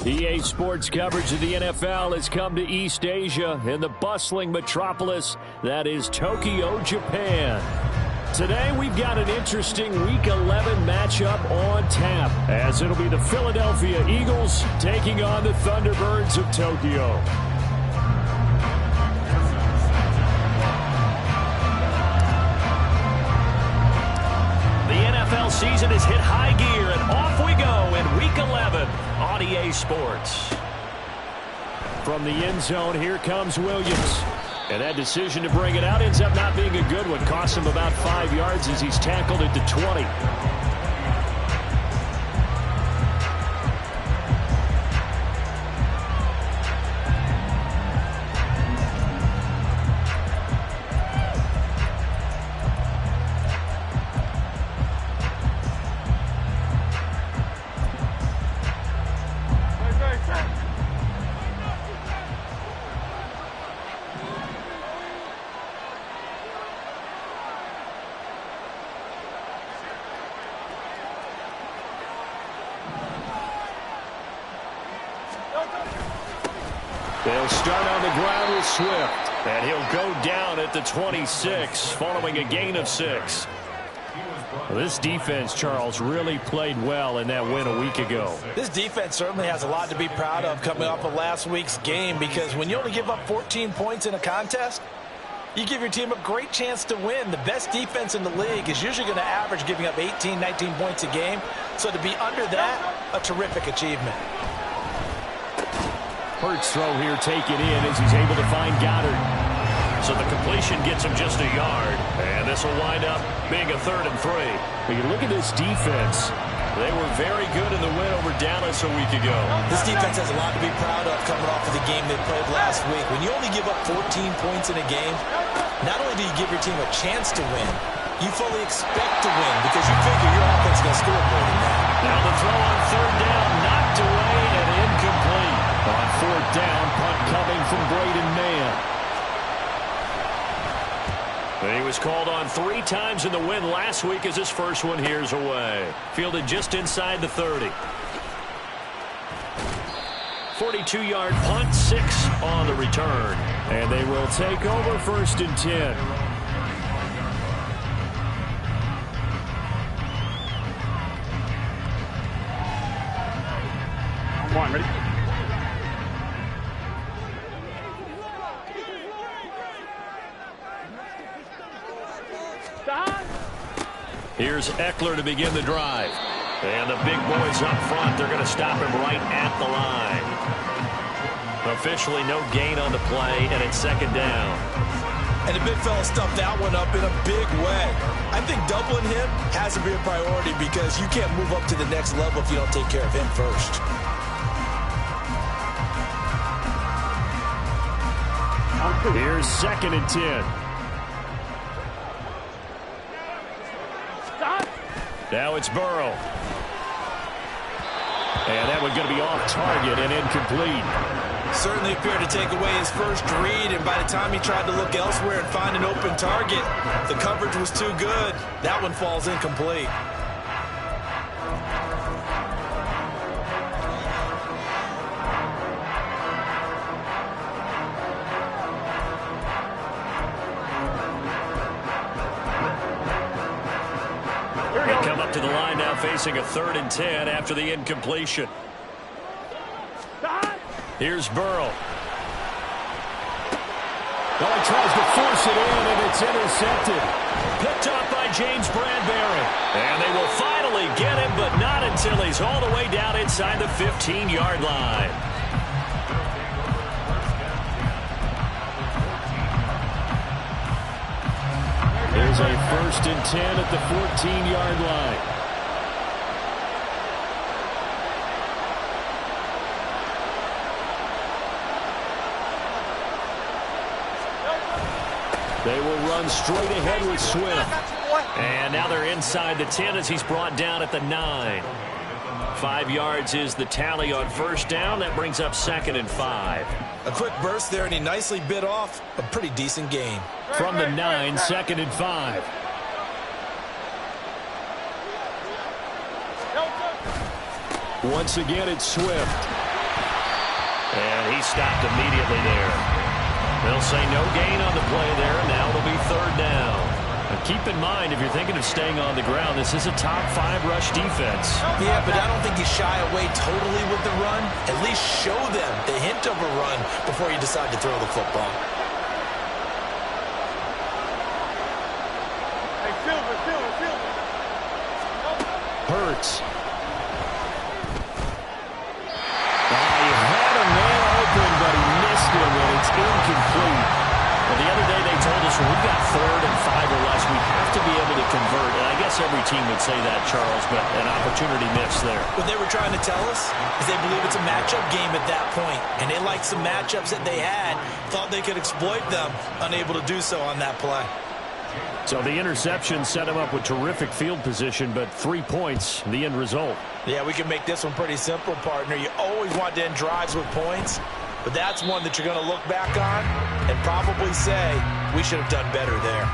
EA Sports coverage of the NFL has come to East Asia in the bustling metropolis that is Tokyo, Japan. Today we've got an interesting Week 11 matchup on tap, as it'll be the Philadelphia Eagles taking on the Thunderbirds of Tokyo. The NFL season has hit high gear, and off we go in Week 11 on EA Sports. From the end zone, here comes Williams. And that decision to bring it out ends up not being a good one. Costs him about 5 yards as he's tackled it to 20. They'll start on the ground with Swift, and he'll go down at the 26 following a gain of 6. Well, this defense, Charles, really played well in that win a week ago. This defense certainly has a lot to be proud of coming off of last week's game, because when you only give up 14 points in a contest, you give your team a great chance to win. The best defense in the league is usually going to average giving up 18, 19 points a game. So to be under that, a terrific achievement. Hurts throw here taken in as he's able to find Goddard. So the completion gets him just a yard. And this will wind up being a 3rd and 3. When you look at this defense, they were very good in the win over Dallas a week ago. This defense has a lot to be proud of coming off of the game they played last week. When you only give up 14 points in a game, not only do you give your team a chance to win, you fully expect to win because you figure your offense is going to score more than that. Now the throw on 3rd down, knocked away and incomplete. On 4th down, punt coming from Braden Mann. He was called on 3 times in the win last week as his first one here's away. Fielded just inside the 30. 42-yard punt, 6 on the return. And they will take over 1st and 10. Come on, ready? Here's Eckler to begin the drive. And the big boys up front, they're going to stop him right at the line. Officially no gain on the play, and it's 2nd down. And the big fella stuffed that one up in a big way. I think doubling him has to be a priority because you can't move up to the next level if you don't take care of him first. Here's 2nd and 10. Now it's Burrow. And that one's going to be off target and incomplete. Certainly appeared to take away his first read, and by the time he tried to look elsewhere and find an open target, the coverage was too good. That one falls incomplete. To the line now, facing a 3rd and 10 after the incompletion. Here's Burrow. Well, he tries to force it in, and it's intercepted. Picked off by James Bradbury. And they will finally get him, but not until he's all the way down inside the 15-yard line. There's a 1st and 10 at the 14-yard line. They will run straight ahead with Swift. And now they're inside the 10 as he's brought down at the 9. 5 yards is the tally on 1st down. That brings up 2nd and 5. A quick burst there, and he nicely bit off a pretty decent gain. From the 9, 2nd and 5. Once again, it's Swift. And he stopped immediately there. They'll say no gain on the play there. Now it'll be third down. But keep in mind, if you're thinking of staying on the ground, this is a top 5 rush defense. Yeah, but I don't think you shy away totally with the run. At least show them the hint of a run before you decide to throw the football. Hurts. He had a man open, but he missed him, and it's incomplete. Well, the other day they told us when we've got 3rd and 5 or less, we have to be able to convert. And I guess every team would say that, Charles, but an opportunity missed there. What they were trying to tell us is they believe it's a matchup game at that point, and they liked some matchups that they had, thought they could exploit them, unable to do so on that play. So the interception set him up with terrific field position, but 3 points, the end result. Yeah, we can make this one pretty simple, partner. You always want to end drives with points, but that's one that you're going to look back on and probably say, we should have done better there.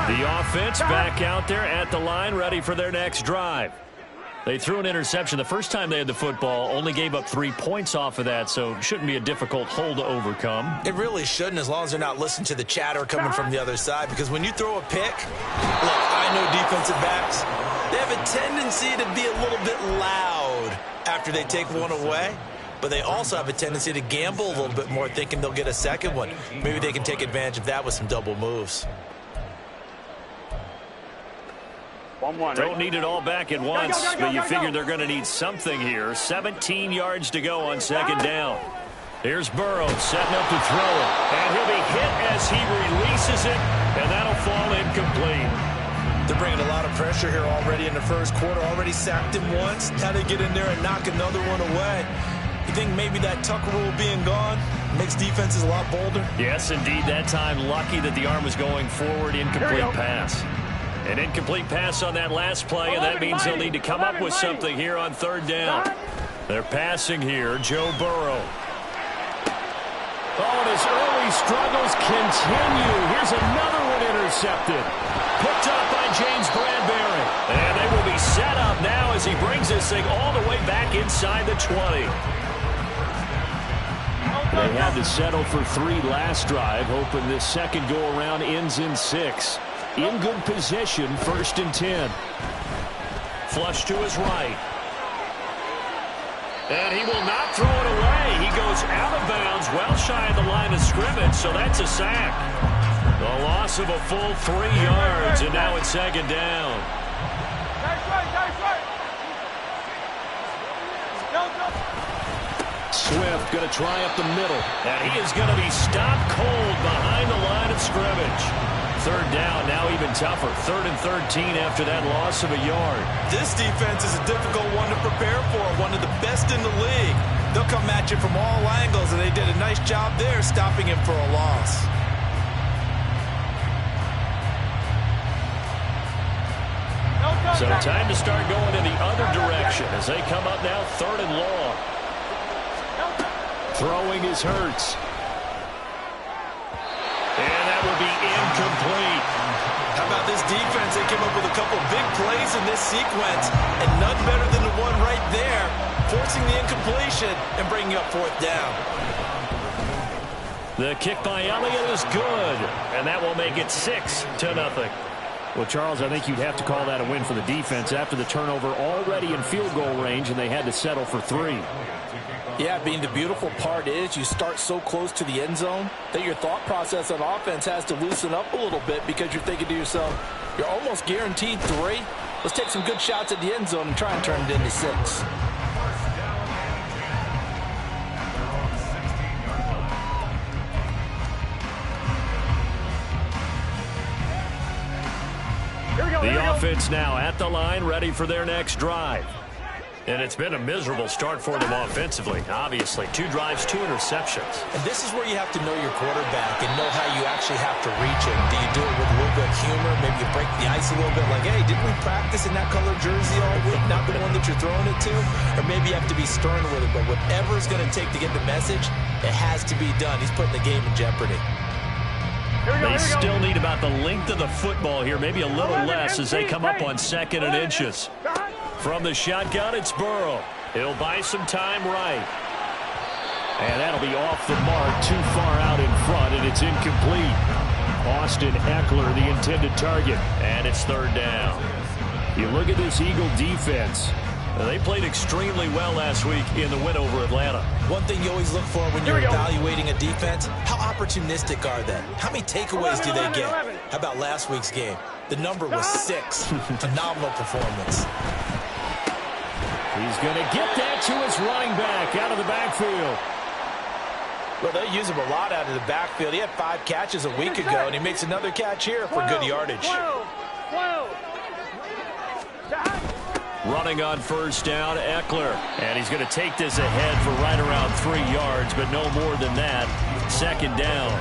The offense back out there at the line, ready for their next drive. They threw an interception the first time they had the football, only gave up 3 points off of that, so shouldn't be a difficult hole to overcome. It really shouldn't, as long as they're not listening to the chatter coming from the other side, because when you throw a pick, look, I know defensive backs, they have a tendency to be a little bit loud after they take one away, but they also have a tendency to gamble a little bit more, thinking they'll get a second one. Maybe they can take advantage of that with some double moves. Don't need it all back at once, but you figure they're going to need something here. 17 yards to go on 2nd down. Here's Burrow setting up to throw it, and he'll be hit as he releases it, and that'll fall incomplete. They're bringing a lot of pressure here already in the first quarter. Already sacked him once. Now they get in there and knock another one away. You think maybe that Tucker rule being gone makes defenses a lot bolder? Yes, indeed. That time, lucky that the arm was going forward. Incomplete pass. An incomplete pass on that last play, and that means they'll need to come up with something here on 3rd down. They're passing here, Joe Burrow. Oh, and his early struggles continue. Here's another one intercepted. Picked up by James Bradbury. And they will be set up now as he brings this thing all the way back inside the 20. They had to settle for 3 last drive, hoping this second go-around ends in 6. In good position, 1st and 10. Flush to his right. And he will not throw it away. He goes out of bounds, well shy of the line of scrimmage, so that's a sack. The loss of a full 3 yards, and now it's 2nd down. Swift going to try up the middle, and he is going to be stopped cold behind the line of scrimmage. 3rd down, now even tougher. 3rd and 13 after that loss of a yard. This defense is a difficult one to prepare for, one of the best in the league. They'll come at you from all angles, and they did a nice job there stopping him for a loss. So time to start going in the other direction as they come up now 3rd and long. Throwing is Hurts. And that will be incomplete. How about this defense? They came up with a couple big plays in this sequence, and none better than the one right there, forcing the incompletion and bringing up 4th down. The kick by Elliott is good, and that will make it 6-0. Well, Charles, I think you'd have to call that a win for the defense after the turnover already in field goal range, and they had to settle for 3. Yeah, being the beautiful part is you start so close to the end zone that your thought process on offense has to loosen up a little bit because you're thinking to yourself, you're almost guaranteed 3. Let's take some good shots at the end zone and try and turn it into 6. The offense now at the line, ready for their next drive. And it's been a miserable start for them offensively, obviously. 2 drives, 2 interceptions. And this is where you have to know your quarterback and know how you actually have to reach him. Do you do it with a little bit of humor? Maybe you break the ice a little bit like, hey, didn't we practice in that color jersey all week? Not the one that you're throwing it to? Or maybe you have to be stern with it. But whatever it's going to take to get the message, it has to be done. He's putting the game in jeopardy. They still need about the length of the football here, maybe a little less as they come up on 2nd and inches. From the shotgun, it's Burrow. He'll buy some time right. And that'll be off the mark, too far out in front, and it's incomplete. Austin Eckler, the intended target, and it's 3rd down. You look at this Eagle defense. They played extremely well last week in the win over Atlanta. One thing you always look for when you're evaluating a defense, how opportunistic are they? How many takeaways do they get? How about last week's game? The number was 6. Phenomenal performance. He's going to get that to his running back out of the backfield. Well, they use him a lot out of the backfield. He had 5 catches a week ago, and he makes another catch here for good yardage. Running on 1st down, Eckler. And he's going to take this ahead for right around 3 yards, but no more than that. 2nd down.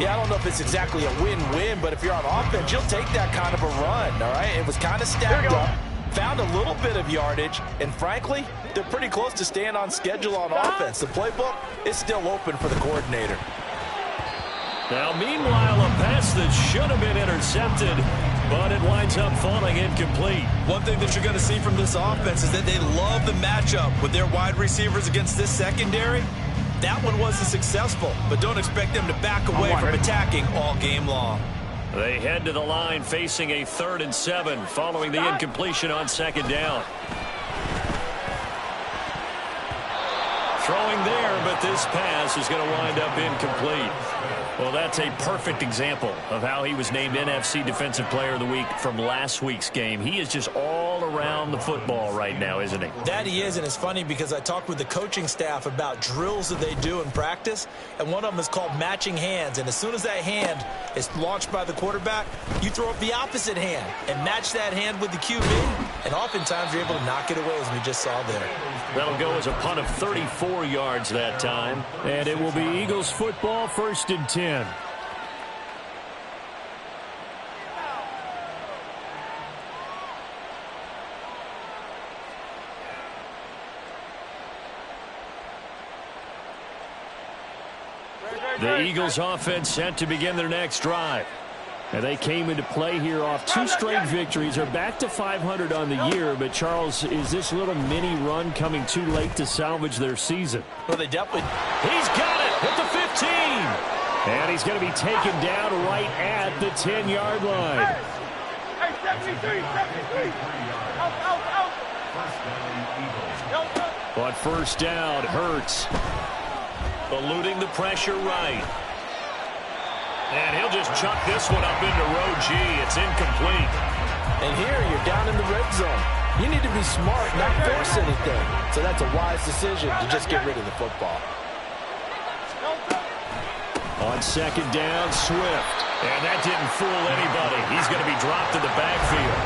Yeah, I don't know if it's exactly a win-win, but if you're on offense, you'll take that kind of a run, all right? It was kind of stacked up, found a little bit of yardage, and frankly, they're pretty close to staying on schedule on offense. The playbook is still open for the coordinator. Now, meanwhile, a pass that should have been intercepted, but it winds up falling incomplete. One thing that you're going to see from this offense is that they love the matchup with their wide receivers against this secondary. That one wasn't successful, but don't expect them to back away from attacking all game long. They head to the line facing a 3rd and 7 following the incompletion on 2nd down. Throwing there, but this pass is going to wind up incomplete. Well, that's a perfect example of how he was named NFC Defensive Player of the Week from last week's game. He is just all around the football right now, isn't he? That he is, and it's funny because I talked with the coaching staff about drills that they do in practice, and one of them is called matching hands. And as soon as that hand is launched by the quarterback, you throw up the opposite hand and match that hand with the QB, and oftentimes you're able to knock it away, as we just saw there. That'll go as a punt of 34 yards that time, and it will be Eagles football, 1st and 10. The Eagles offense set to begin their next drive. And they came into play here off 2 straight victories. They're back to 500 on the year. But, Charles, is this little mini run coming too late to salvage their season? Well, they definitely... He's got it at the 15. And he's going to be taken down right at the 10-yard line. Hey, 73. Out. On 1st down, Hurts. Eluding the pressure right. And he'll just chuck this one up into row G. It's incomplete. And here you're down in the red zone. You need to be smart, not force anything. So that's a wise decision to just get rid of the football. On 2nd down, Swift. And that didn't fool anybody. He's going to be dropped in the backfield.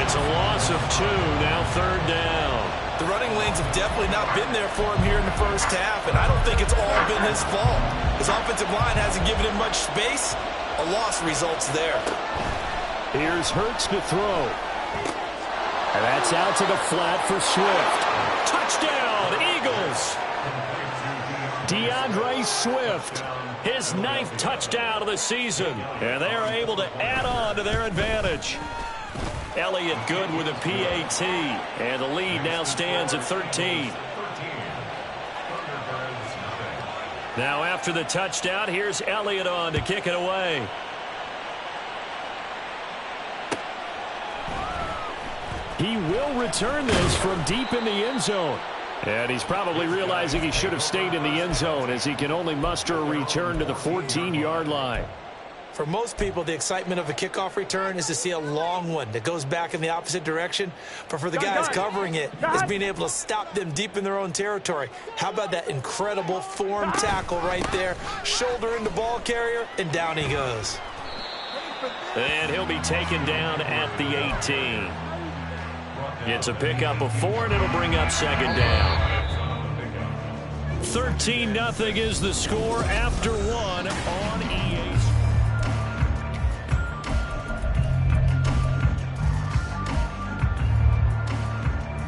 It's a loss of 2, now 3rd down. The running lanes have definitely not been there for him here in the first half, and I don't think it's all been his fault. His offensive line hasn't given him much space. A loss results there. Here's Hurts to throw. And that's out to the flat for Swift. Touchdown, Eagles! DeAndre Swift, his 9th touchdown of the season. And they are able to add on to their advantage. Elliott good with a PAT. And the lead now stands at 13. Now after the touchdown, here's Elliott on to kick it away. He will return this from deep in the end zone. And he's probably realizing he should have stayed in the end zone as he can only muster a return to the 14-yard line. For most people, the excitement of a kickoff return is to see a long one that goes back in the opposite direction. But for the guys covering it, it's being able to stop them deep in their own territory. How about that incredible form tackle right there? Shoulder into ball carrier, and down he goes. And he'll be taken down at the 18. It's a pickup of 4, and it'll bring up second down. 13-0 is the score after 1 on EA.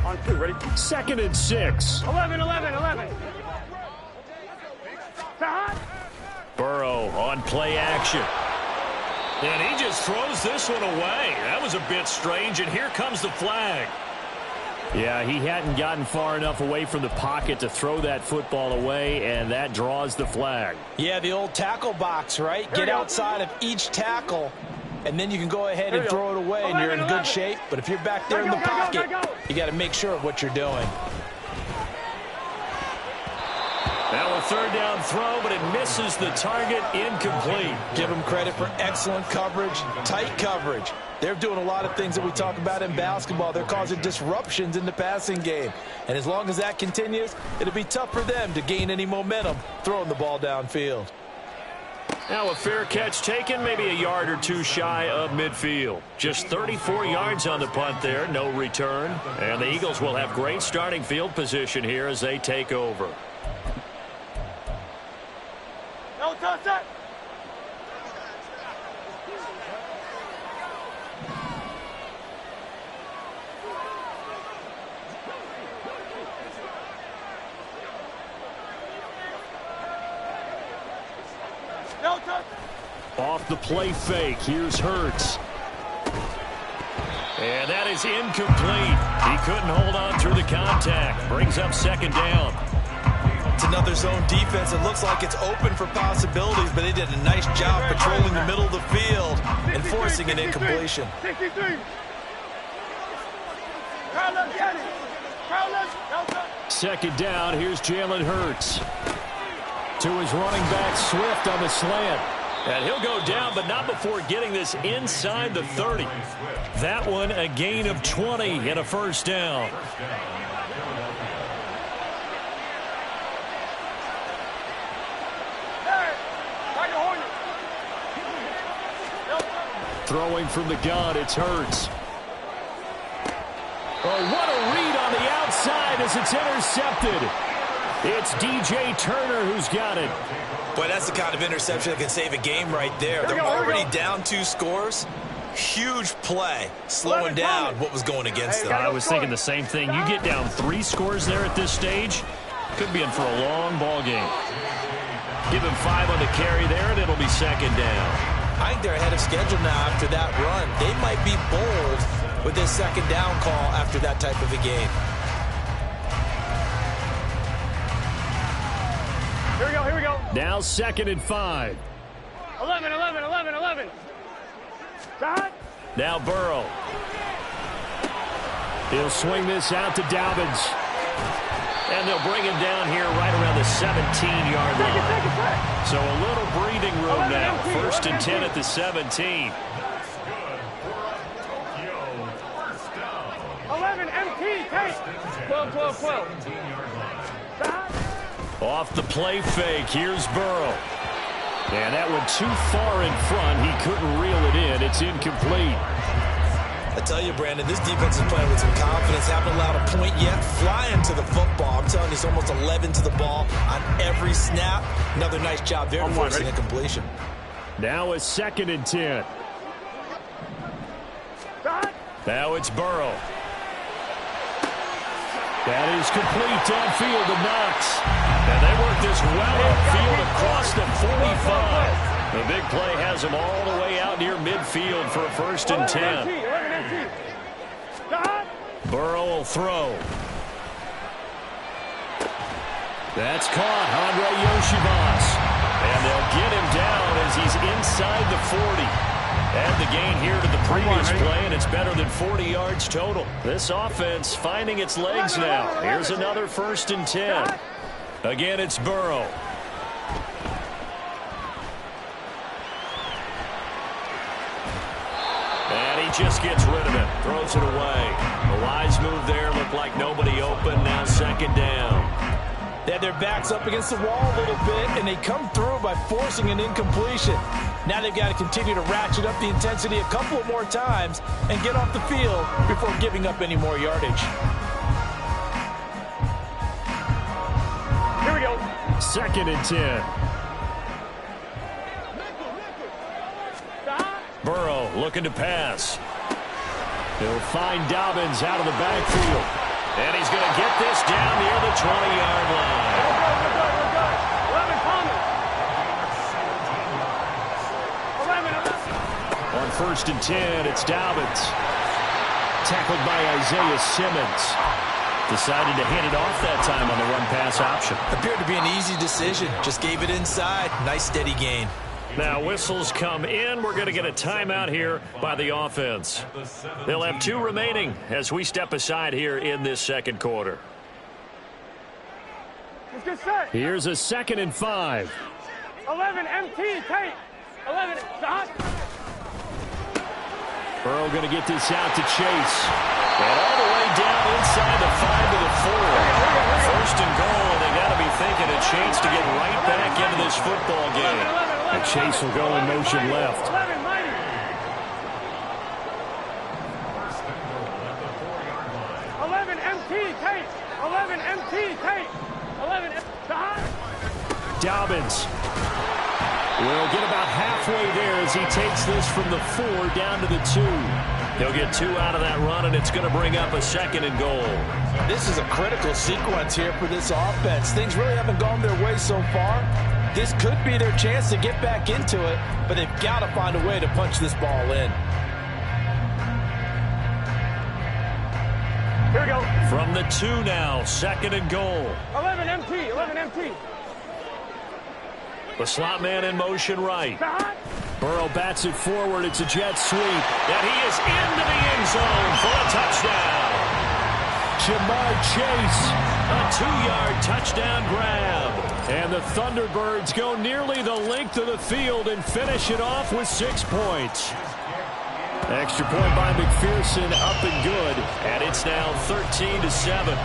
On 2, ready? 2nd and 6. 11. Burrow on play action. And he just throws this one away. That was a bit strange, and here comes the flag. Yeah, he hadn't gotten far enough away from the pocket to throw that football away, and that draws the flag. Yeah, the old tackle box, right? Get outside of each tackle, and then you can go ahead and throw it away, and you're in good shape. But if you're back there in the pocket, you got to make sure of what you're doing. Now a 3rd down throw, but it misses the target, incomplete. Give them credit for excellent coverage, tight coverage. They're doing a lot of things that we talk about in basketball. They're causing disruptions in the passing game. And as long as that continues, it'll be tough for them to gain any momentum throwing the ball downfield. Now a fair catch taken, maybe a yard or 2 shy of midfield. Just 34 yards on the punt there, no return. And the Eagles will have great starting field position here as they take over. No touch that. No touch. Off the play fake, here's Hurts. And that is incomplete. He couldn't hold on through the contact. Brings up second down. It's another zone defense. It looks like it's open for possibilities, but they did a nice job patrolling the middle of the field and forcing an incompletion. 63. Crowd left, get it. Crowd left, no touch. Second down, here's Jalen Hurts. To his running back, Swift on the slant. And he'll go down, but not before getting this inside the 30. That one a gain of 20 and a first down. Throwing from the gun, it's Hurts. Oh, what a read on the outside as it's intercepted. It's DJ Turner who's got it. Boy, that's the kind of interception that can save a game right there. They're already down 2 scores. Huge play, slowing down what was going against them. I was thinking the same thing. You get down 3 scores there at this stage, could be in for a long ball game. Give him 5 on the carry there, and it'll be second down. I think they're ahead of schedule now after that run. They might be bold with this second down call after that type of a game. Here we go. Now 2nd and 5. 11. Side. Now Burrow. He'll swing this out to Dobbins. And they'll bring him down here right around the 17-yard line. So a little breathing room now. 1st and 10 at the 17. 11 MT, take. 12. Off the play fake, here's Burrow. And that one too far in front. He couldn't reel it in. It's incomplete. I tell you, Brandon, this defense is playing with some confidence. Haven't allowed a point yet. Flying to the football. I'm telling you, it's almost 11 to the ball on every snap. Another nice job there to force an incompletion. Now a 2nd and 10. Now it's Burrow. That is complete downfield to Knox. And they work this well upfield across the 45. The big play has them all the way out near midfield for a 1st and 10. Burrow will throw. That's caught, Andre Yoshibas. And they'll get him down as he's inside the 40. And the gain here to the previous play, and it's better than 40 yards total. This offense finding its legs now. Here's another 1st and 10. Again, it's Burrow. And he just gets rid of it, throws it away. A wise move there, looked like nobody open, now 2nd down. They had had their backs up against the wall a little bit, and they come through by forcing an incompletion. Now they've got to continue to ratchet up the intensity a couple of more times and get off the field before giving up any more yardage. Here we go. 2nd and 10. Burrow looking to pass. He'll find Dobbins out of the backfield. And he's going to get this down near the 20-yard line. We're good. 11 coming. 11. On 1st and 10, it's Dobbins. Tackled by Isaiah Simmons. Decided to hand it off that time on the run-pass option. Appeared to be an easy decision. Just gave it inside. Nice steady gain. Now whistles come in. We're going to get a timeout here by the offense. They'll have 2 remaining as we step aside here in this 2nd quarter. Let's get set. Here's a 2nd and 5. 11 MT tape. 11 shot. Burrow going to get this out to Chase. And all the way down inside the 5 to the 4. 1st and goal. They got to be thinking a chance to get right back into this football game. And Chase will go in motion left. 11 mighty. 11 MT tape. 11 MT tape. 11 shot. Dobbins will get about halfway there as he takes this from the 4 down to the 2. He'll get 2 out of that run, and it's going to bring up a 2nd and goal. This is a critical sequence here for this offense. Things really haven't gone their way so far. This could be their chance to get back into it, but they've got to find a way to punch this ball in. Here we go. From the 2 now, 2nd and goal. 11 MT. 11 MT. The slot man in motion right. Shot. Burrow bats it forward. It's a jet sweep. And he is into the end zone for a touchdown. Jamar Chase, a 2-yard touchdown grab. And the Thunderbirds go nearly the length of the field and finish it off with 6 points. Extra point by McPherson, up and good. And it's now 13-7.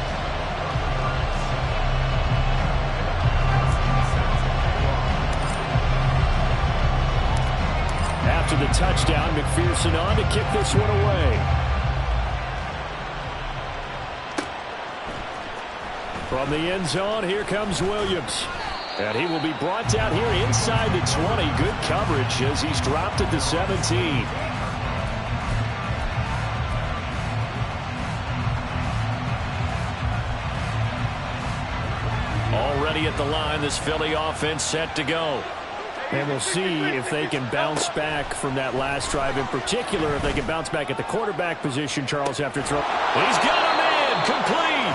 After the touchdown, McPherson on to kick this one away. From the end zone, here comes Williams. And he will be brought down here inside the 20. Good coverage as he's dropped at the 17. Already at the line, this Philly offense set to go. And we'll see if they can bounce back from that last drive, in particular, if they can bounce back at the quarterback position, Charles, after throw. He's got a man complete.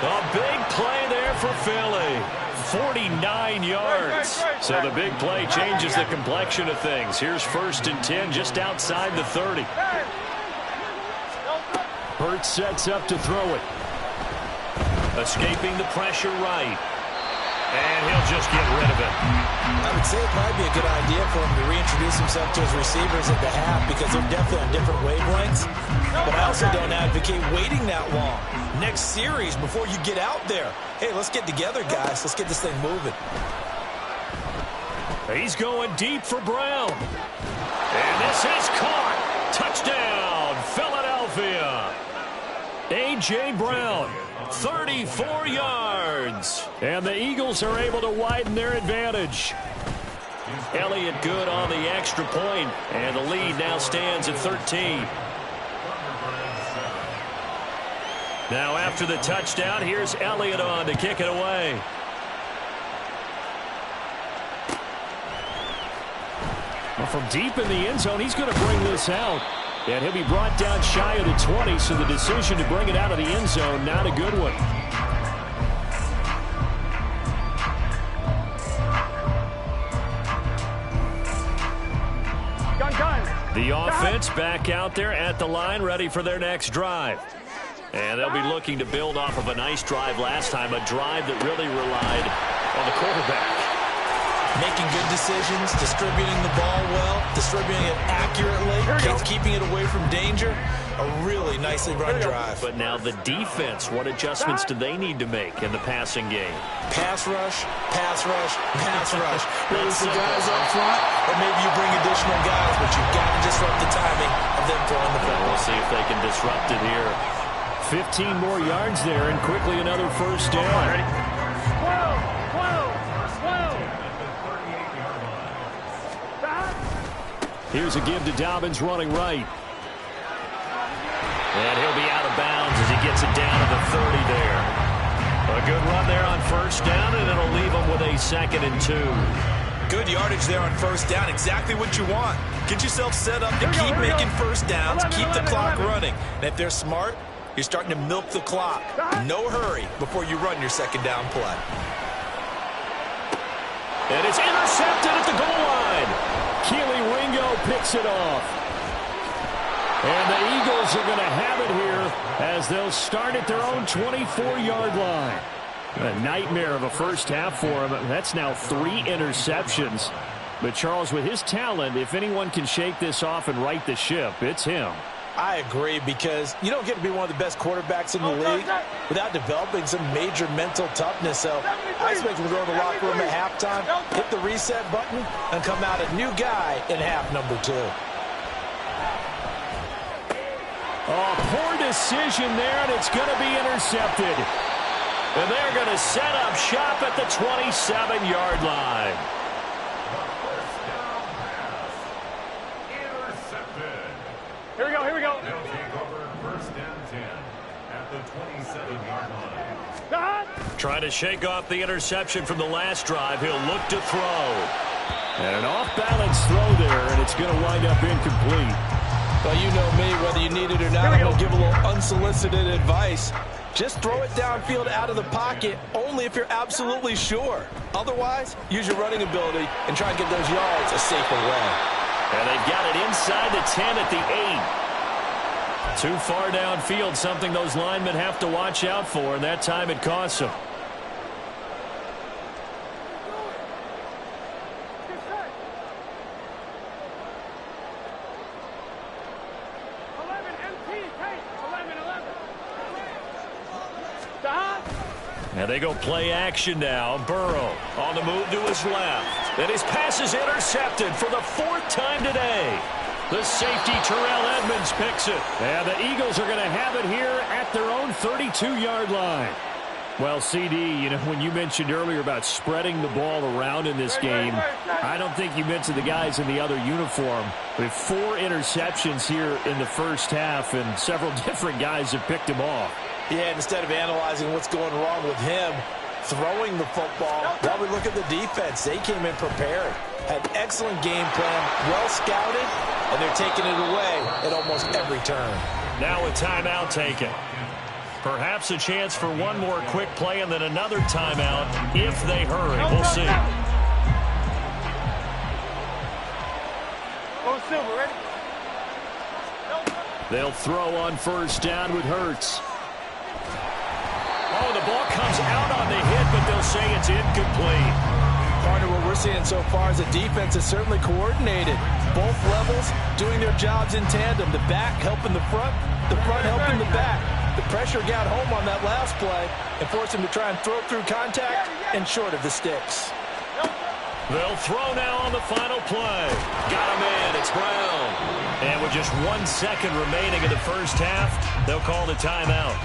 A big play there for Philly. 49 yards. So the big play changes the complexion of things. Here's 1st and 10 just outside the 30. Hurts sets up to throw it. Escaping the pressure right. And he'll just get rid of it. I would say it might be a good idea for him to reintroduce himself to his receivers at the half because they're definitely on different wavelengths. But I also don't advocate waiting that long. Next series, before you get out there, hey, let's get together, guys. Let's get this thing moving. He's going deep for Brown. And this is caught. Touchdown, Philadelphia. A.J. Brown. 34 yards. And the Eagles are able to widen their advantage. Elliott good on the extra point, and the lead now stands at 13. Now after the touchdown, here's Elliott on to kick it away. Well, from deep in the end zone, he's going to bring this out. And he'll be brought down shy of the 20, so the decision to bring it out of the end zone, not a good one. The offense back out there at the line, ready for their next drive. And they'll be looking to build off of a nice drive last time, a drive that really relied on the quarterback. Making good decisions, distributing the ball well, distributing it accurately, keeping it away from danger. A really nicely run drive. But now the defense, what adjustments do they need to make in the passing game? Pass rush, pass rush, pass rush. Whether it's the guys up front, or maybe you bring additional guys, but you've got to disrupt the timing of them throwing the football. We'll see if they can disrupt it here. 15 more yards there, and quickly another first down. Ready? 12, 12, 12. Here's a give to Dobbins running right. And he'll be out of bounds as he gets it down to the 30 there. A good run there on first down, and it'll leave him with a 2nd and 2. Good yardage there on first down. Exactly what you want. Get yourself set up to keep making first downs, keep the clock running. And if they're smart, you're starting to milk the clock. No hurry before you run your second down play. And it's intercepted at the goal line. Keely Ringo picks it off. And the Eagles are going to have it here as they'll start at their own 24-yard line. A nightmare of a first half for him. That's now 3 interceptions. But Charles, with his talent, if anyone can shake this off and right the ship, it's him. I agree, because you don't get to be one of the best quarterbacks in the league without developing some major mental toughness. So I expect him to go in the locker room at halftime, hit the reset button, and come out a new guy in half number 2. Oh, poor decision there, and it's going to be intercepted. And they're going to set up shop at the 27-yard line. Here we go, here we go. They'll take over first and 10 at the 27-yard line. Trying to shake off the interception from the last drive. He'll look to throw. And an off-balance throw there, and it's going to wind up incomplete. Well, you know me, whether you need it or not, I'm going to give a little unsolicited advice. Just throw it downfield out of the pocket, only if you're absolutely sure. Otherwise, use your running ability and try and get those yards a safer way. And they've got it inside the 10 at the 8. Too far downfield, something those linemen have to watch out for, and that time it costs them. And they go play action now. Burrow on the move to his left. And his pass is intercepted for the 4th time today. The safety, Terrell Edmonds, picks it. And the Eagles are going to have it here at their own 32-yard line. Well, CD, you know, when you mentioned earlier about spreading the ball around in this game, I don't think you mentioned the guys in the other uniform. With 4 interceptions here in the first half, and several different guys have picked him off. Yeah, instead of analyzing what's going wrong with him throwing the football, while we look at the defense, they came in prepared. Had excellent game plan, well scouted, and they're taking it away at almost every turn. Now a timeout taken. Perhaps a chance for one more quick play and then another timeout if they hurry. We'll see. Go Silver, ready? They'll throw on first down with Hurts. Oh, the ball comes out on the hit, but they'll say it's incomplete. Partner, what we're seeing so far is the defense is certainly coordinated. Both levels doing their jobs in tandem. The back helping the front helping the back. The pressure got home on that last play and forced him to try and throw through contact and short of the sticks. They'll throw now on the final play. Got him in. It's Brown. And with just 1 second remaining in the first half, they'll call the timeout.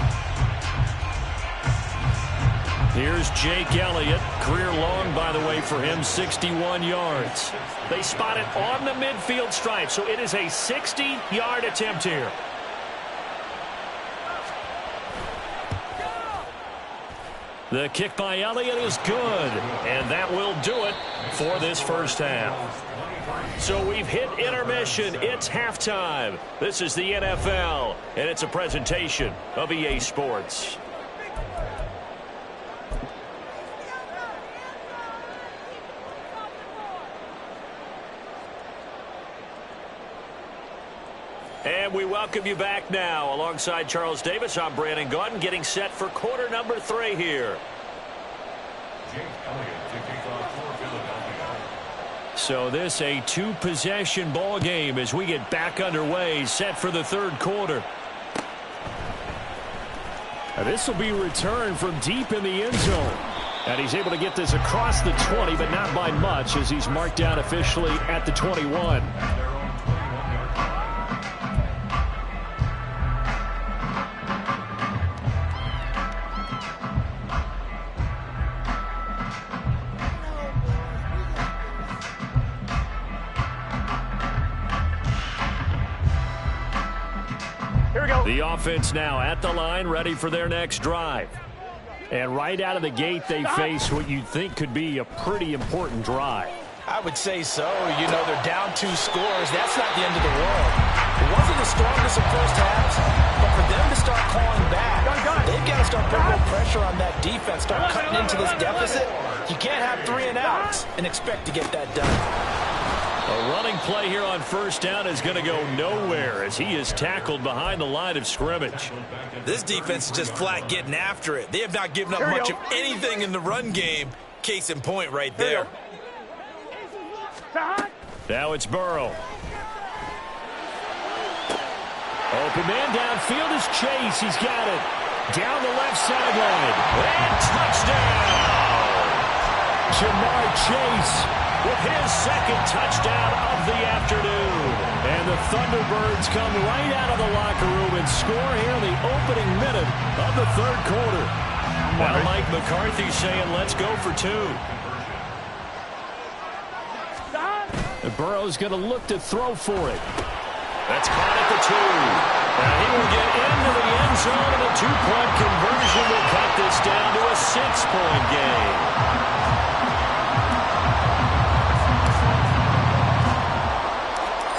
Here's Jake Elliott. Career long, by the way, for him, 61 yards. They spot it on the midfield stripe, so it is a 60-yard attempt here. The kick by Elliott is good, and that will do it for this first half. So we've hit intermission. It's halftime. This is the NFL, and it's a presentation of EA Sports. And we welcome you back now. Alongside Charles Davis, I'm Brandon Gaudin, getting set for quarter number 3 here. Jake Elliott to kick off for Philadelphia. So this a two-possession ball game as we get back underway, set for the third quarter. This will be returned from deep in the end zone. And he's able to get this across the 20, but not by much as he's marked down officially at the 21. The offense now at the line, ready for their next drive. And right out of the gate, they face what you'd think could be a pretty important drive. I would say so. You know, they're down 2 scores. That's not the end of the world. It wasn't the strongest of first halves, but for them to start clawing back, they've got to start putting more pressure on that defense, start cutting into this deficit. You can't have 3 and outs and expect to get that done. A running play here on first down is going to go nowhere as he is tackled behind the line of scrimmage. This defense is just flat getting after it. They have not given up much of anything in the run game. Case in point right there. Now it's Burrow. Open man downfield is Chase. He's got it. Down the left sideline. And touchdown! Jamar Chase with his second touchdown of the afternoon. And the Thunderbirds come right out of the locker room and score here in the opening minute of the third quarter. Now Mike McCarthy saying, let's go for 2. And Burrow's going to look to throw for it. That's caught at the 2. And he will get into the end zone, and a 2-point conversion will cut this down to a 6-point game.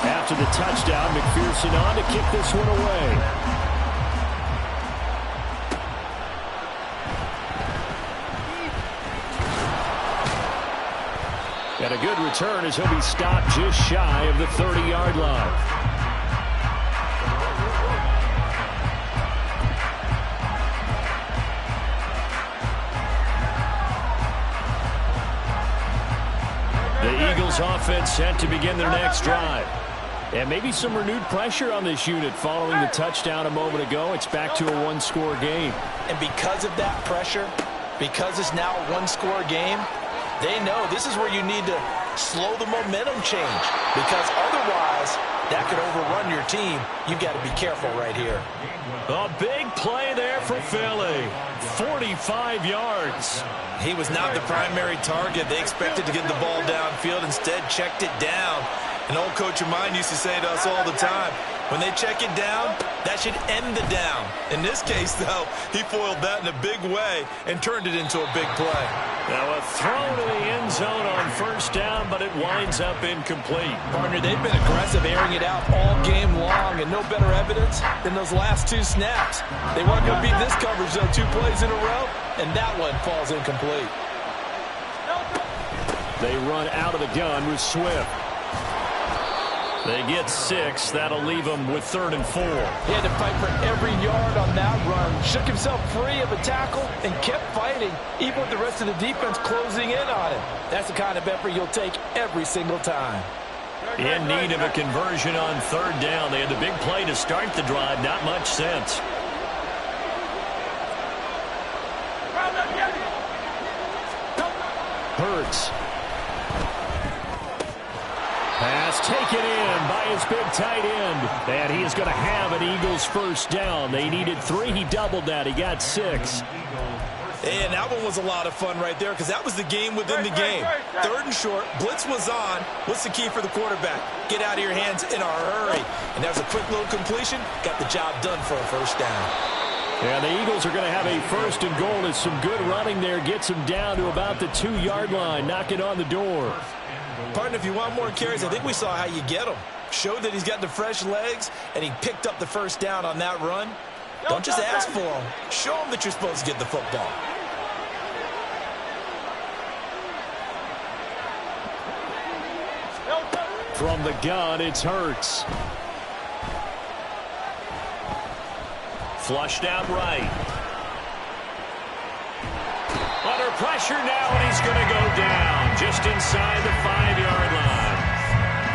After the touchdown, McPherson on to kick this one away. And a good return as he'll be stopped just shy of the 30-yard line. The Eagles offense set to begin their next drive. And maybe some renewed pressure on this unit following the touchdown a moment ago. It's back to a 1-score game. And because of that pressure, because it's now a 1-score game, they know this is where you need to slow the momentum change, because otherwise that could overrun your team. You've got to be careful right here. A big play there for Philly. 45 yards. He was not the primary target. They expected to get the ball downfield, instead checked it down. An old coach of mine used to say to us all the time, when they check it down, that should end the down. In this case, though, he foiled that in a big way and turned it into a big play. Now a throw to the end zone on first down, but it winds up incomplete. Partner, they've been aggressive, airing it out all game long, and no better evidence than those last 2 snaps. They weren't going to beat this coverage, though, 2 plays in a row, and that one falls incomplete. They run out of the gun with Swift. They get 6. That'll leave them with 3rd and 4. He had to fight for every yard on that run. Shook himself free of a tackle and kept fighting, even with the rest of the defense closing in on him. That's the kind of effort you'll take every single time. In need of a conversion on 3rd down. They had the big play to start the drive. Not much sense. Hurts. Pass taken in by his big tight end. And he is going to have an Eagles first down. They needed 3. He doubled that. He got 6. And that one was a lot of fun right there, because that was the game within the game. 3rd and short. Blitz was on. What's the key for the quarterback? Get out of your hands in a hurry. And that was a quick little completion. Got the job done for a first down. And the Eagles are going to have a 1st and goal as some good running there gets him down to about the 2-yard line, knocking on the door. Partner, if you want more carries, I think we saw how you get him. Showed that he's got the fresh legs, and he picked up the first down on that run. Don't just ask for him. Show him that you're supposed to get the football. From the gun, it's Hurts. Flushed out right. Under pressure now, and he's going to go down. just inside the 5-yard line.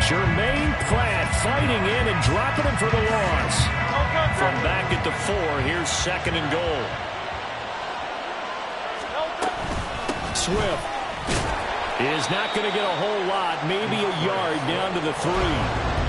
Jermaine Pratt fighting in and dropping him for the loss. From back at the 4, here's 2nd and goal. Swift is not going to get a whole lot, maybe a yard down to the 3.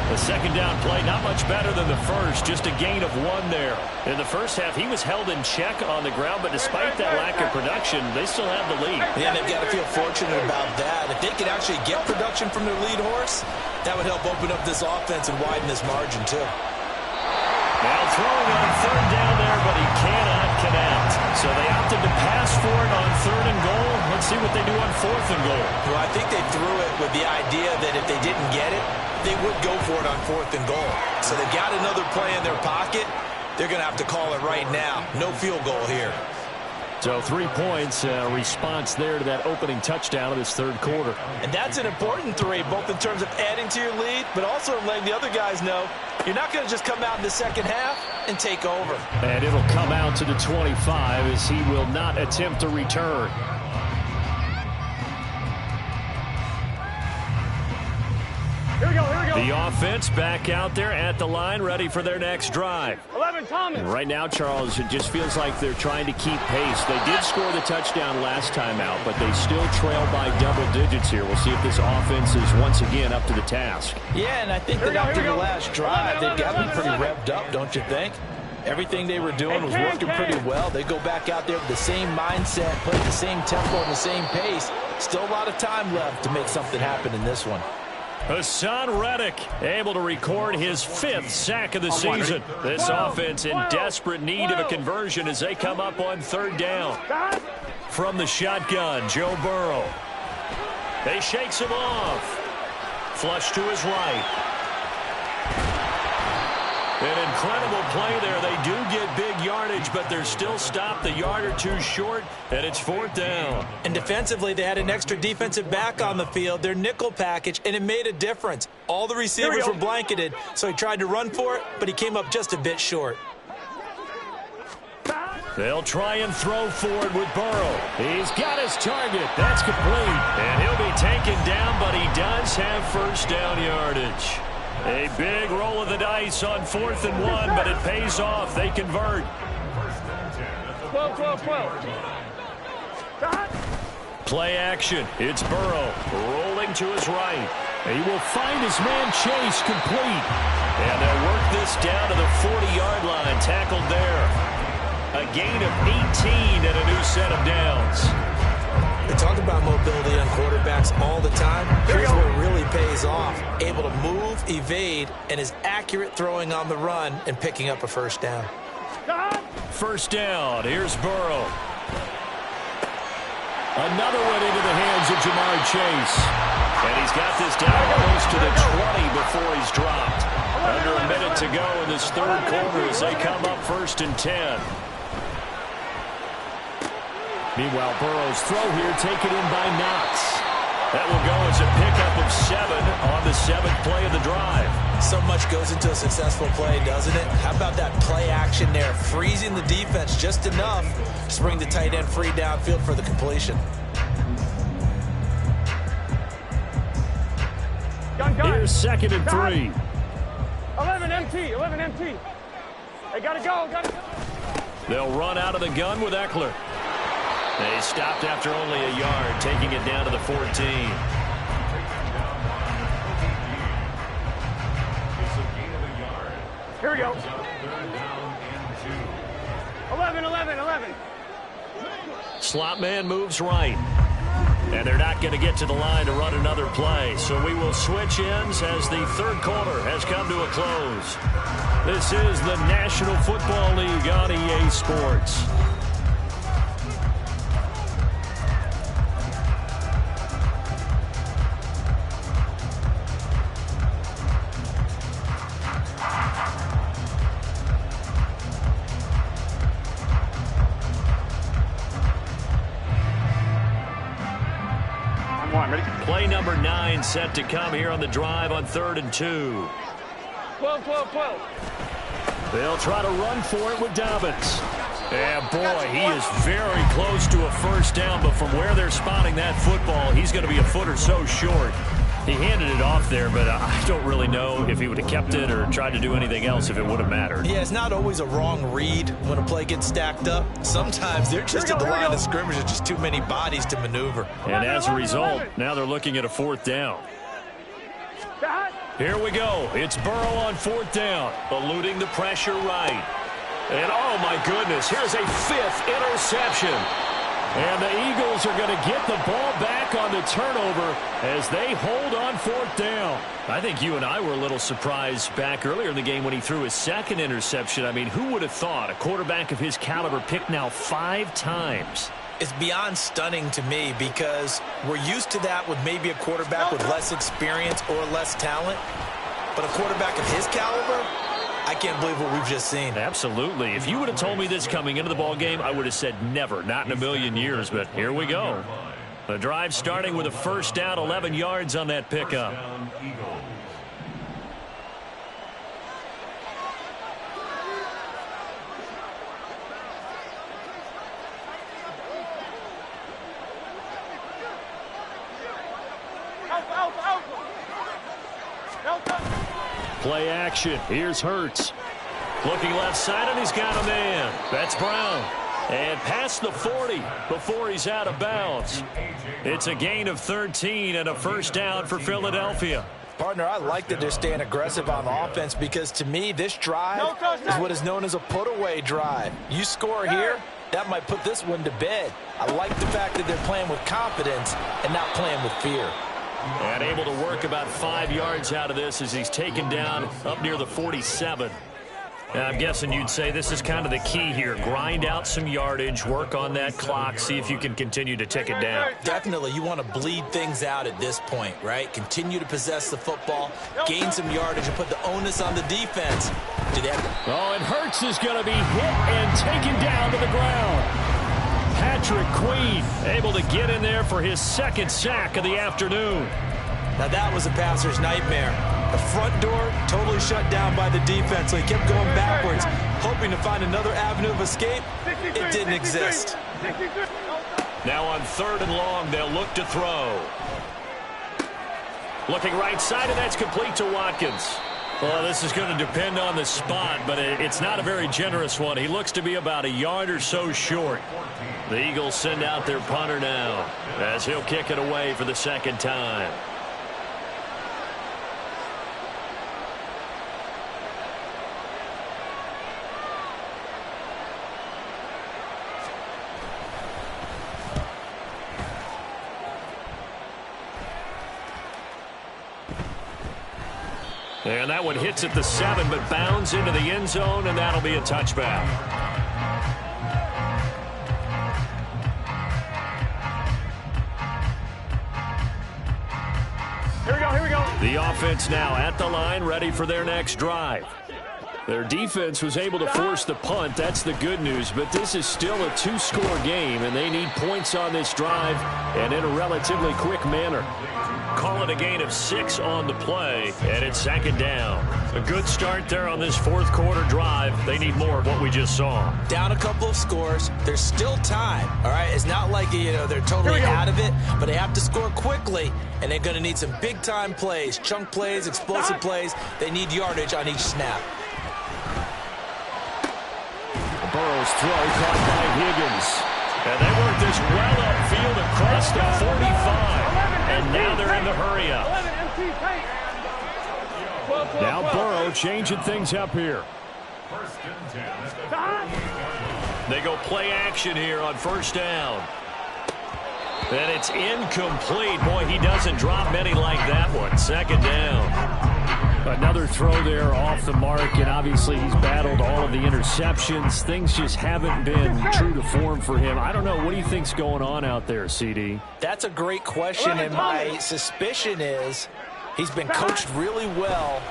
The 2nd down play, not much better than the first, just a gain of 1 there. In the first half, he was held in check on the ground, but despite that lack of production, they still have the lead. Yeah, they've got to feel fortunate about that. If they could actually get production from their lead horse, that would help open up this offense and widen this margin, too. Now throwing on 3rd down there, but he cannot connect. So they opted to pass for it on 3rd and goal. Let's see what they do on 4th and goal. Well, I think they threw it with the idea that if they didn't get it, they would go for it on 4th and goal. So they've got another play in their pocket. They're going to have to call it right now. No field goal here. So 3 points, response there to that opening touchdown of this 3rd quarter. And that's an important 3, both in terms of adding to your lead, but also letting the other guys know you're not going to just come out in the second half and take over. And it'll come out to the 25 as he will not attempt to return. Here we go, here we go. The offense back out there at the line, ready for their next drive. 11, Thomas. And right now, Charles, it just feels like they're trying to keep pace. They did score the touchdown last time out, but they still trail by double digits here. We'll see if this offense is once again up to the task. Yeah, and I think that after the last drive, they've got to be pretty revved up, don't you think? Everything they were doing was working pretty well. They go back out there with the same mindset, play the same tempo and the same pace. Still a lot of time left to make something happen in this one. Hassan Reddick able to record his 5th sack of the season. This offense in desperate need of a conversion as they come up on 3rd down. From the shotgun, Joe Burrow. They shakes him off. Flush to his right. An incredible play there. They do get big yardage, but they're still stopped a yard or 2 short, and it's 4th down. And defensively, they had an extra defensive back on the field, their nickel package, and it made a difference. All the receivers were blanketed, so he tried to run for it, but he came up just a bit short. They'll try and throw forward with Burrow. He's got his target. That's complete. And he'll be taken down, but he does have 1st down yardage. A big roll of the dice on 4th and 1, but it pays off. They convert. 12. Play action. It's Burrow rolling to his right. He will find his man Chase complete. And they'll work this down to the 40-yard line. Tackled there. A gain of 18 and a new set of downs. We talk about mobility on quarterbacks all the time. Here's where it really pays off. Able to move, evade, and is accurate throwing on the run and picking up a 1st down. 1st down. Here's Burrow. Another one into the hands of Jamar Chase. And he's got this down almost to the 20 before he's dropped. Under a minute to go in this 3rd quarter as they come up 1st and 10. Meanwhile, Burrow's throw here taken in by Knox. That will go as a pickup of 7 on the 7th play of the drive. So much goes into a successful play, doesn't it? How about that play action there? Freezing the defense just enough to bring the tight end free downfield for the completion. Here's 2nd and 3. 11 MT. They gotta go. They'll run out of the gun with Eckler. They stopped after only a yard, taking it down to the 14. Here we go. 11. Slot man moves right. And they're not going to get to the line to run another play. So we will switch ends as the 3rd quarter has come to a close. This is the National Football League on EA Sports. Play number 9 set to come here on the drive on 3rd and 2. 12. They'll try to run for it with Dobbins. And boy, he is very close to a 1st down, but from where they're spotting that football, he's going to be a foot or so short. He handed it off there, but I don't really know if he would have kept it or tried to do anything else if it would have mattered. Yeah, it's not always a wrong read when a play gets stacked up. Sometimes they're just at the line of scrimmage. There's just too many bodies to maneuver. And as a result, now they're looking at a 4th down. Here we go. It's Burrow on 4th down, eluding the pressure right. And, oh, my goodness, here's a 5th interception. And the Eagles are going to get the ball back on the turnover as they hold on 4th down. I think you and I were a little surprised back earlier in the game when he threw his 2nd interception. I mean, who would have thought a quarterback of his caliber picked now 5 times? It's beyond stunning to me because we're used to that with maybe a quarterback with less experience or less talent. But a quarterback of his caliber, I can't believe what we've just seen. Absolutely. If you would have told me this coming into the ball game, I would have said never, not in a million years. But here we go. The drive starting with a 1st down, 11 yards on that pickup. Play action. Here's Hurts. Looking left side, and he's got a man. That's Brown. And past the 40 before he's out of bounds. It's a gain of 13 and a 1st down for Philadelphia. Partner, I like that they're staying aggressive on offense because to me, this drive is what is known as a put-away drive. You score here, that might put this one to bed. I like the fact that they're playing with confidence and not playing with fear. And able to work about 5 yards out of this as he's taken down up near the 47. And I'm guessing you'd say this is kind of the key here. Grind out some yardage, work on that clock, see if you can continue to tick it down. Definitely. You want to bleed things out at this point, right? Continue to possess the football, gain some yardage, and put the onus on the defense. Oh, and Hurts is going to be hit and taken down to the ground. Patrick Queen able to get in there for his 2nd sack of the afternoon. Now that was a passer's nightmare. The front door totally shut down by the defense, so he kept going backwards, hoping to find another avenue of escape. It didn't exist. Now on 3rd and long, they'll look to throw. Looking right side, and that's complete to Watkins. Well, this is going to depend on the spot, but it's not a very generous one. He looks to be about a yard or so short. The Eagles send out their punter now as he'll kick it away for the 2nd time. And that one hits at the 7, but bounds into the end zone, and that'll be a touchback. Here we go. The offense now at the line, ready for their next drive. Their defense was able to force the punt. That's the good news, but this is still a 2-score game, and they need points on this drive and in a relatively quick manner. Call it a gain of 6 on the play, and it's 2nd down. A good start there on this 4th quarter drive. They need more of what we just saw. Down a couple of scores. There's still time, all right? It's not like, they're totally out of it, but they have to score quickly, and they're going to need some big-time plays, chunk plays, explosive plays. They need yardage on each snap. Burrow's throw caught by Higgins. And they work this well upfield across the 45. And now they're in the hurry-up. Now Burrow changing things up here. They go play action here on 1st down. And it's incomplete. Boy, he doesn't drop many like that one. 2nd down. Another throw there off the mark, and obviously he's battled all of the interceptions. Things just haven't been true to form for him. I don't know. What do you think's going on out there, CD? That's a great question, and my suspicion is he's been coached really well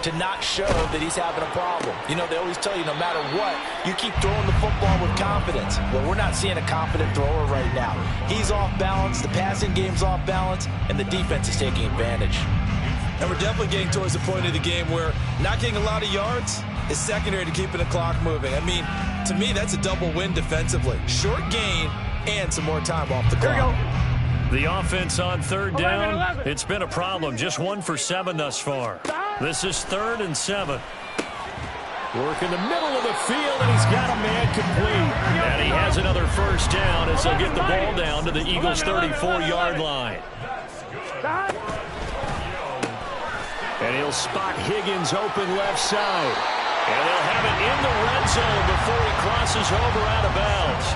to not show that he's having a problem. They always tell you no matter what, you keep throwing the football with confidence. Well, we're not seeing a confident thrower right now. He's off balance, the passing game's off balance, and the defense is taking advantage. And we're definitely getting towards the point of the game where not getting a lot of yards is secondary to keeping the clock moving. I mean, to me, that's a double win defensively. Short gain and some more time off the clock. The offense on third down, it's been a problem. Just 1 for 7 thus far. This is 3rd and 7. Work in the middle of the field, and he's got a man complete. And he has another first down as they'll get the ball down to the Eagles' 34-yard line. And he'll spot Higgins open left side. And they'll have it in the red zone before he crosses over out of bounds.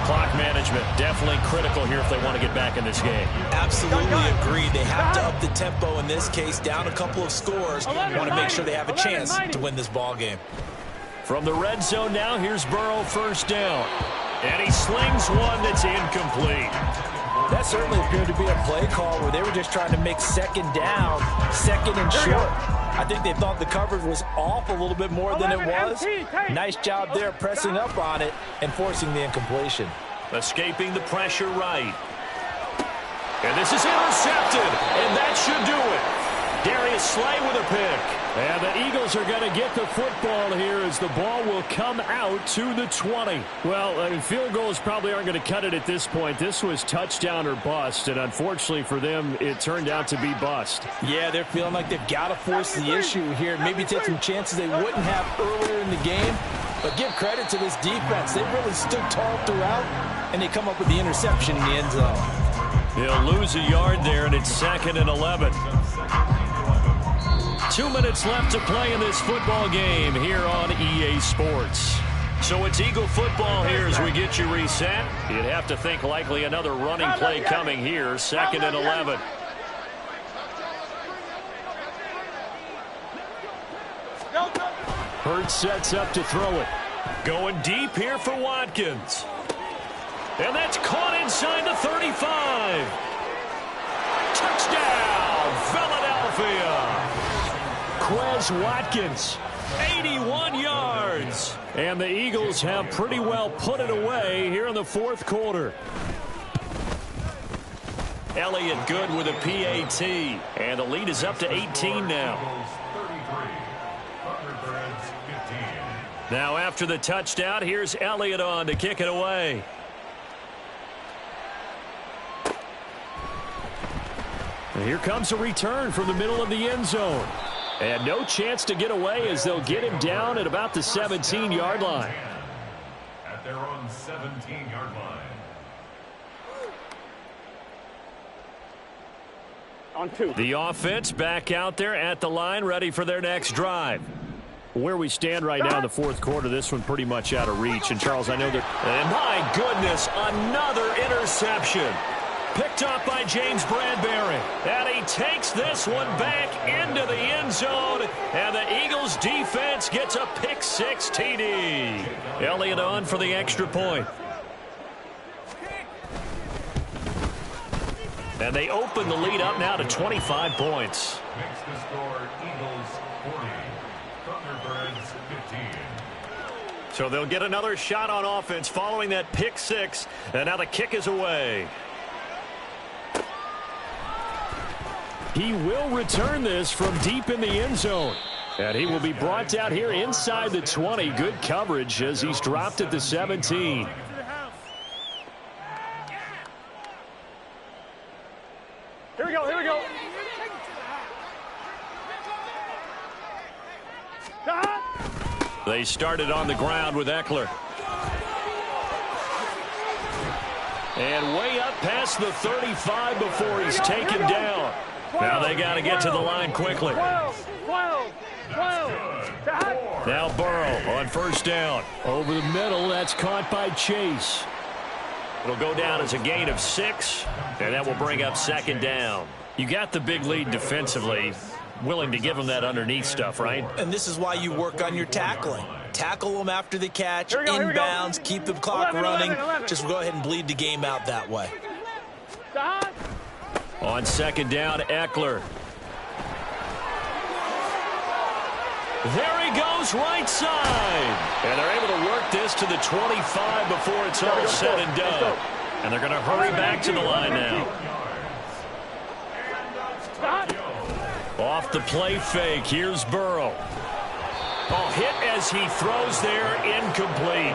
Clock management definitely critical here if they want to get back in this game. Absolutely agreed. They have to up the tempo in this case, down a couple of scores. Want to make sure they have a chance to win this ball game. From the red zone now, here's Burrow first down. And he slings one that's incomplete. That certainly appeared to be a play call where they were just trying to make second down, second and short. I think they thought the coverage was off a little bit more than it was. Nice job there pressing up on it and forcing the incompletion. Escaping the pressure right. And this is intercepted, and that should do it. Darius Slay with a pick. And the Eagles are going to get the football here as the ball will come out to the 20. Well, I mean, field goals probably aren't going to cut it at this point. This was touchdown or bust, and unfortunately for them, it turned out to be bust. Yeah, they're feeling like they've got to force the issue here. Maybe take some chances they wouldn't have earlier in the game. But give credit to this defense. They really stood tall throughout, and they come up with the interception in the end zone. He'll lose a yard there, and it's 2nd and 11. 2 minutes left to play in this football game here on EA Sports. So it's Eagle football here as we get you reset. You'd have to think likely another running play coming here, 2nd and 11. Hurts sets up to throw it. Going deep here for Watkins. And that's caught inside the 35. Touchdown, Philadelphia. Quez Watkins, 81 yards. And the Eagles have pretty well put it away here in the 4th quarter. Elliott good with a PAT. And the lead is up to 18 now. Now after the touchdown, here's Elliott on to kick it away. And here comes a return from the middle of the end zone. And no chance to get away as they'll get him down at about the 17-yard line. At their own 17-yard line. On 2. The offense back out there at the line, ready for their next drive. Where we stand right now in the 4th quarter, this one pretty much out of reach. And, Charles, I know that... And, my goodness, another interception. Picked up by James Bradbury. And he takes this one back into the end zone. And the Eagles defense gets a pick-6 TD. Elliott on for the extra point. And they open the lead up now to 25 points. Makes the score Eagles 40, Thunderbirds 15. So they'll get another shot on offense following that pick-6. And now the kick is away. He will return this from deep in the end zone. And he will be brought down here inside the 20. Good coverage as he's dropped at the 17. Here we go, here we go. They started on the ground with Eckler. And way up past the 35 before he's taken down. Now they got to get to the line quickly. 12. Now Burrow on first down. Over the middle, that's caught by Chase. It'll go down as a gain of 6, and that will bring up 2nd down. You got the big lead defensively. Willing to give them that underneath stuff, right? And this is why you work on your tackling. Tackle them after the catch, Here we go. inbounds, keep the clock 11, running. 11. Just go ahead and bleed the game out that way. On 2nd down, Eckler. There he goes, right side. And they're able to work this to the 25 before it's all said and done. And they're going to hurry back to the line now. Off the play fake, here's Burrow. Oh, hit as he throws there, incomplete.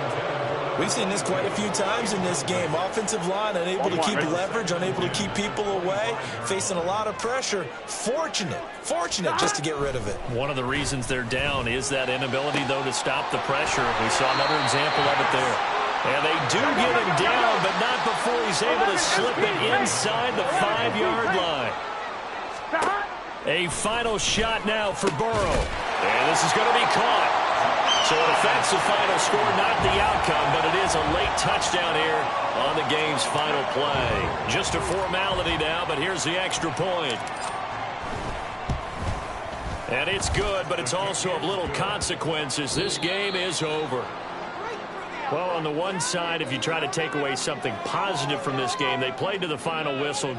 We've seen this quite a few times in this game. Offensive line unable to keep leverage, unable to keep people away, facing a lot of pressure. Fortunate just to get rid of it. One of the reasons they're down is that inability, though, to stop the pressure. We saw another example of it there. And they do get him down, but not before he's able to slip it inside the 5-yard line. A final shot now for Burrow. And this is going to be caught. So an offensive final score, not the outcome, but it is a late touchdown here on the game's final play. Just a formality now, but here's the extra point. And it's good, but it's also of little consequences. This game is over. Well, on the one side, if you try to take away something positive from this game, they played to the final whistle.